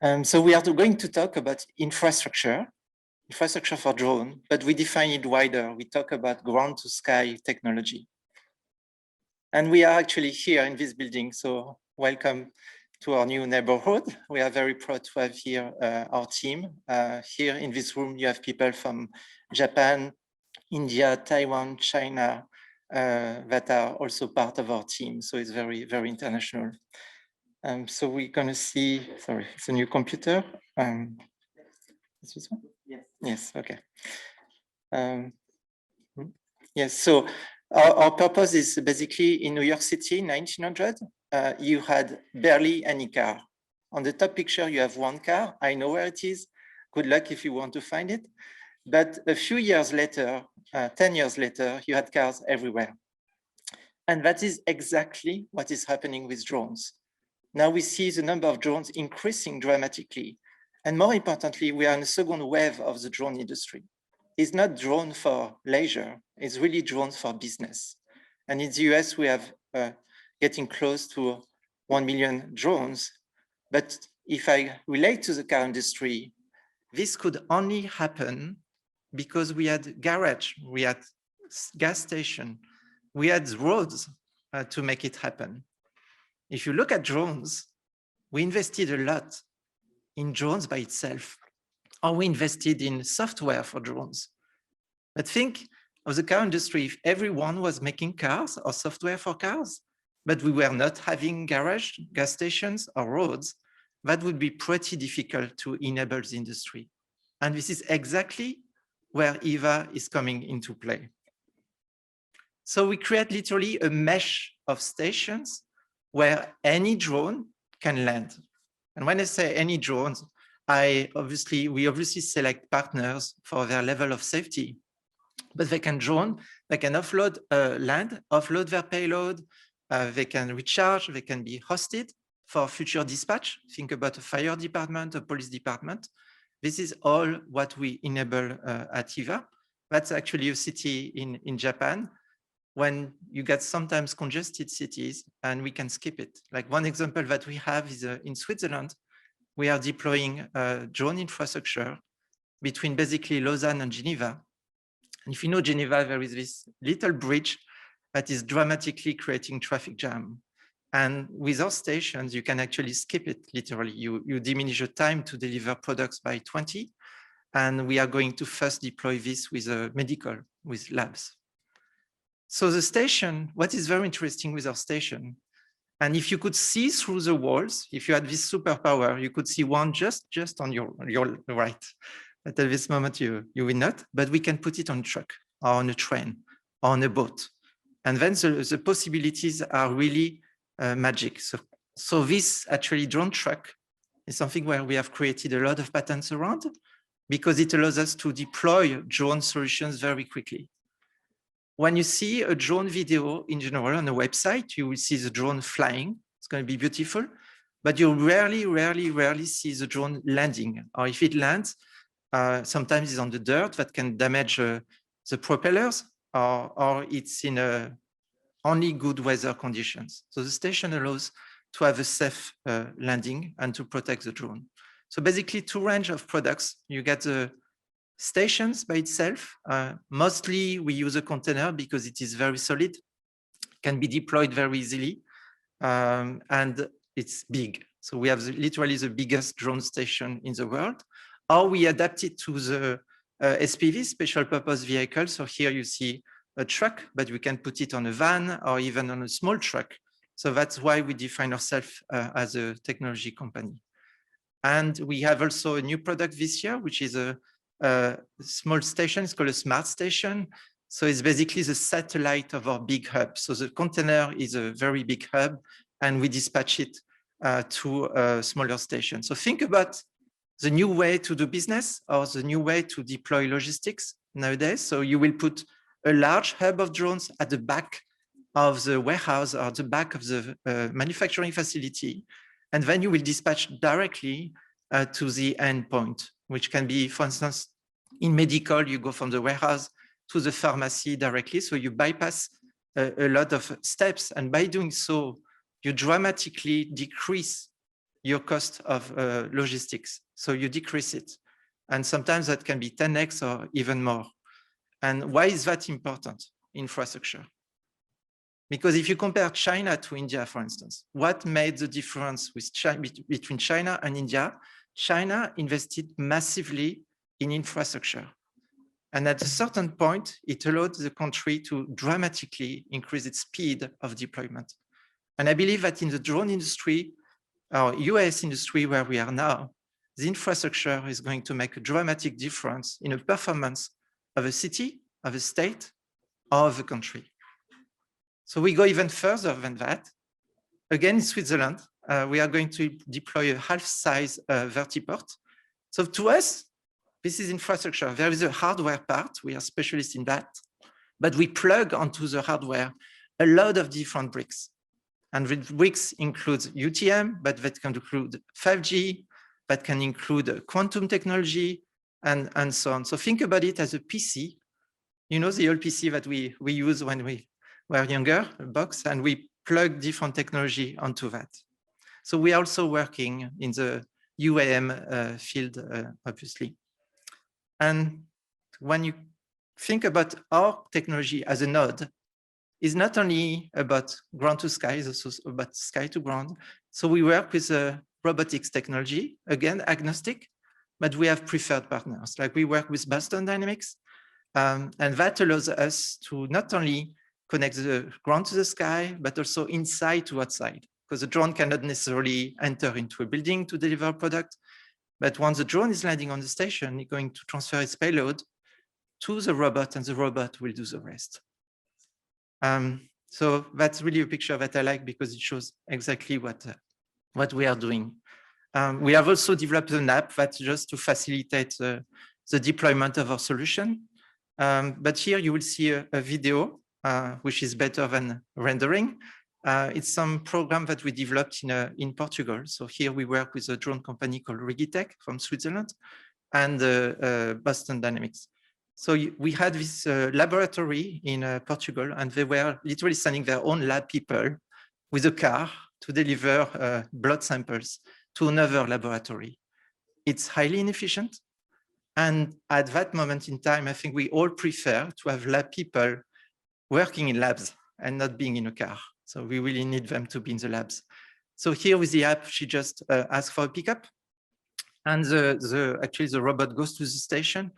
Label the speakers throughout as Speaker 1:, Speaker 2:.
Speaker 1: So we are going to talk about infrastructure for drone, but we define it wider. We talk about ground to sky technology. And we are actually here in this building. So welcome to our new neighborhood. We are very proud to have here our team. Here in this room, you have people from Japan, India, Taiwan, China, that are also part of our team. So it's very, very international. So we're going to see, sorry, it's a new computer. Is this one? Yes. Yes, okay. Yes, so our purpose is basically in New York City, 1900, you had barely any car. On the top picture, you have one car. I know where it is. Good luck if you want to find it. But a few years later, 10 years later, you had cars everywhere. And that is exactly what is happening with drones. Now we see the number of drones increasing dramatically. And more importantly, we are in a second wave of the drone industry. It's not drone for leisure, it's really drones for business. And in the US, we have getting close to 1 million drones. But if I relate to the car industry, this could only happen because we had garage, we had gas station, we had roads to make it happen. If you look at drones, we invested a lot in drones by itself, or we invested in software for drones. But think of the car industry, if everyone was making cars or software for cars, but we were not having garage, gas stations, or roads, that would be pretty difficult to enable the industry. And this is exactly where EVA is coming into play. So we create literally a mesh of stations where any drone can land. And when I say any drones, we obviously select partners for their level of safety, but they can offload land, offload their payload, they can recharge, they can be hosted for future dispatch. Think about a fire department, a police department. This is all what we enable at EVA. That's actually a city in Japan, when you get sometimes congested cities and we can skip it. Like one example that we have is in Switzerland, we are deploying drone infrastructure between basically Lausanne and Geneva. And if you know Geneva, there is this little bridge that is dramatically creating traffic jam. And with our stations, you can actually skip it, literally. You diminish the time to deliver products by 20. And we are going to first deploy this with medical, with labs. So the station, what is very interesting with our station, and if you could see through the walls, if you had this superpower, you could see one just on your right. But at this moment, you will not, but we can put it on a truck or on a train or on a boat. And then the possibilities are really magic. So this actually drone truck is something where we have created a lot of patents around, because it allows us to deploy drone solutions very quickly. When you see a drone video in general on a website, you will see the drone flying. It's going to be beautiful, but you rarely see the drone landing. Or if it lands, sometimes it's on the dirt that can damage the propellers, or it's in only good weather conditions. So the station allows to have a safe landing and to protect the drone. So basically, two range of products. You get the stations by itself. Mostly we use a container because it is very solid, can be deployed very easily, and it's big. So we have literally the biggest drone station in the world. Or we adapt it to the SPV, special purpose vehicle. So here you see a truck, but we can put it on a van or even on a small truck. So that's why we define ourselves as a technology company. And we have also a new product this year, which is a small station. It's called a smart station. So it's basically the satellite of our big hub. So the container is a very big hub, and we dispatch it to a smaller station. So think about the new way to do business, or the new way to deploy logistics nowadays. So you will put a large hub of drones at the back of the warehouse or the back of the manufacturing facility. And then you will dispatch directly to the endpoint, which can be, for instance, in medical, you go from the warehouse to the pharmacy directly. So you bypass a lot of steps. And by doing so, you dramatically decrease your cost of logistics. So you decrease it. And sometimes that can be 10x or even more. And why is that important? Infrastructure. Because if you compare China to India, for instance, what made the difference between China and India? China invested massively in infrastructure. And at a certain point, it allowed the country to dramatically increase its speed of deployment. And I believe that in the drone industry, our US industry, where we are now, the infrastructure is going to make a dramatic difference in the performance of a city, of a state, or of a country. So we go even further than that. Again, in Switzerland, we are going to deploy a half-size vertiport. So to us, this is infrastructure. There is a hardware part. We are specialists in that. But we plug onto the hardware a lot of different bricks. And the bricks includes UTM, but that can include 5G, that can include quantum technology, and so on. So think about it as a PC. You know, the old PC that we use when we were younger, a box, and we plug different technology onto that. So we are also working in the UAM field, obviously. And when you think about our technology as a node, it's not only about ground to sky, it's also about sky to ground. So we work with robotics technology, again, agnostic, but we have preferred partners. Like we work with Boston Dynamics, and that allows us to not only connect the ground to the sky, but also inside to outside, because the drone cannot necessarily enter into a building to deliver a product. But once the drone is landing on the station, it's going to transfer its payload to the robot, and the robot will do the rest. So that's really a picture that I like because it shows exactly what we are doing. We have also developed an app that's just to facilitate the deployment of our solution. But here you will see a video, which is better than rendering. It's some program that we developed in Portugal. So here we work with a drone company called Rigitech from Switzerland and Boston Dynamics. So we had this laboratory in Portugal, and they were literally sending their own lab people with a car to deliver blood samples to another laboratory. It's highly inefficient. And at that moment in time, I think we all prefer to have lab people working in labs and not being in a car. So we really need them to be in the labs. So here with the app, she just asks for a pickup. And actually the robot goes to the station.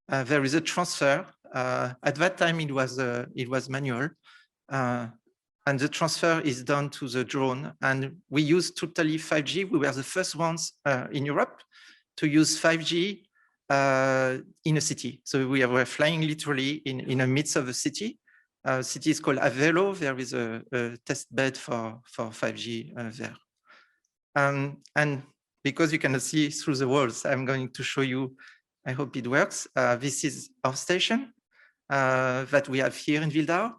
Speaker 1: There is a transfer. At that time, it was manual. And the transfer is done to the drone. And we use totally 5G. We were the first ones in Europe to use 5G in a city. So we were flying literally in the midst of a city. City is called Avelo. There is a test bed for 5G there. And because you cannot see through the walls, I'm going to show you, I hope it works. This is our station that we have here in Wildau.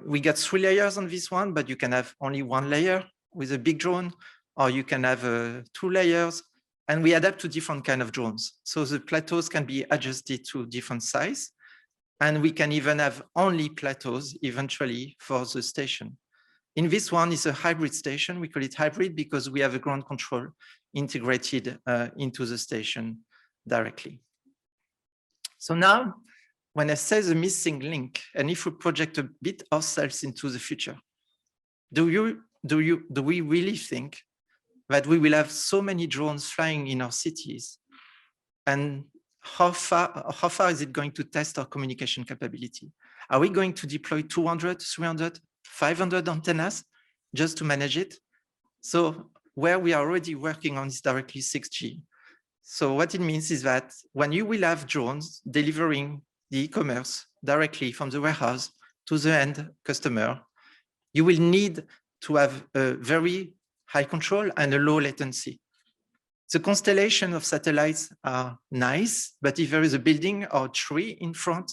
Speaker 1: We got 3 layers on this one, but you can have only 1 layer with a big drone, or you can have 2 layers. And we adapt to different kind of drones. So the plateaus can be adjusted to different size. And we can even have only plateaus eventually for the station. In this one, it's a hybrid station. We call it hybrid because we have a ground control integrated into the station directly. So now, when I say the missing link, and if we project a bit ourselves into the future, do we really think that we will have so many drones flying in our cities? And how far is it going to test our communication capability? Are we going to deploy 200, 300, 500 antennas just to manage it? So where we are already working on is directly 6G. So what it means is that when you will have drones delivering the e-commerce directly from the warehouse to the end customer, you will need to have a very high control and a low latency. The constellation of satellites are nice, but if there is a building or tree in front,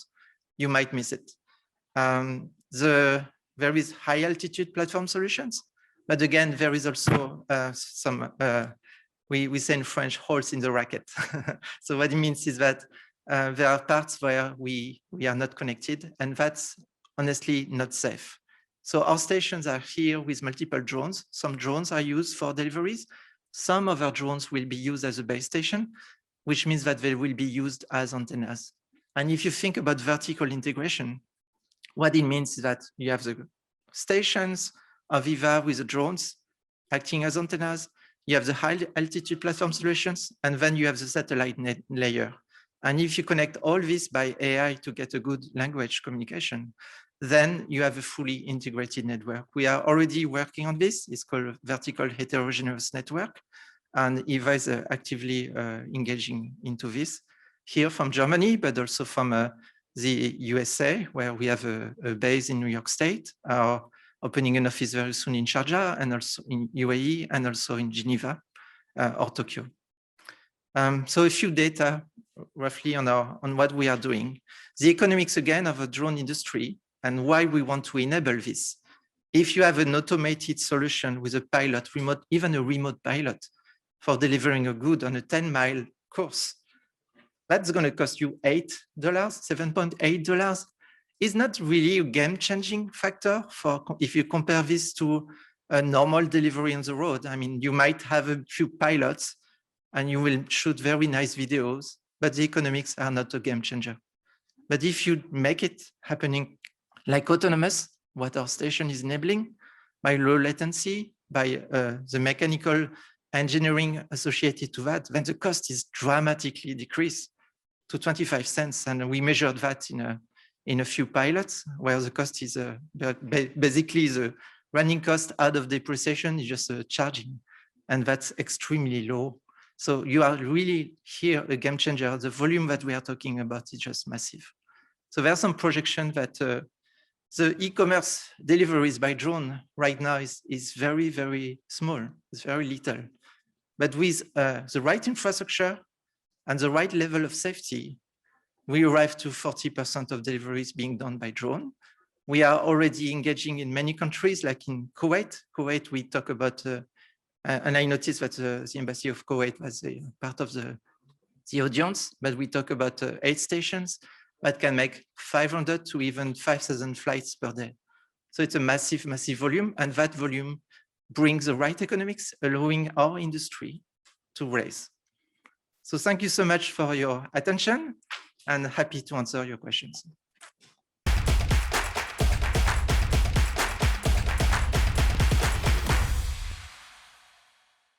Speaker 1: you might miss it. There is high altitude platform solutions, but again, there is also some, we say in French, holes in the racket. So what it means is that there are parts where we are not connected, and that's honestly not safe. So our stations are here with multiple drones. Some drones are used for deliveries. Some of our drones will be used as a base station, which means that they will be used as antennas. And if you think about vertical integration, what it means is that you have the stations of EVA with the drones acting as antennas, you have the high altitude platform solutions, and then you have the satellite net layer. And if you connect all this by AI to get a good language communication, then you have a fully integrated network. We are already working on this. It's called vertical heterogeneous network. And EVA is actively engaging into this here from Germany, but also from the USA, where we have a base in New York State, opening an office very soon in Sharjah, and also in UAE, and also in Geneva or Tokyo. So a few data roughly on what we are doing. The economics again of a drone industry and why we want to enable this. If you have an automated solution with a pilot, remote, even a remote pilot for delivering a good on a 10-mile course, that's going to cost you $8, $7.8. Is not really a game-changing factor for if you compare this to a normal delivery on the road. I mean, you might have a few pilots and you will shoot very nice videos, but the economics are not a game changer. But if you make it happening like autonomous, what our station is enabling, by low latency, by the mechanical engineering associated to that, then the cost is dramatically decreased to 25 cents. And we measured that in a few pilots where the cost is basically the running cost out of depreciation is just charging. And that's extremely low. So you are really here a game changer. The volume that we are talking about is just massive. So there's some projection that the e-commerce deliveries by drone right now is very, very small. It's very little. But with the right infrastructure and the right level of safety, we arrive to 40% of deliveries being done by drone. We are already engaging in many countries, like in Kuwait. Kuwait, we talk about, and I noticed that the embassy of Kuwait was part of the audience, but we talk about 8 stations that can make 500 to even 5,000 flights per day. So it's a massive, massive volume, and that volume brings the right economics, allowing our industry to raise. So thank you so much for your attention, and happy to answer your questions.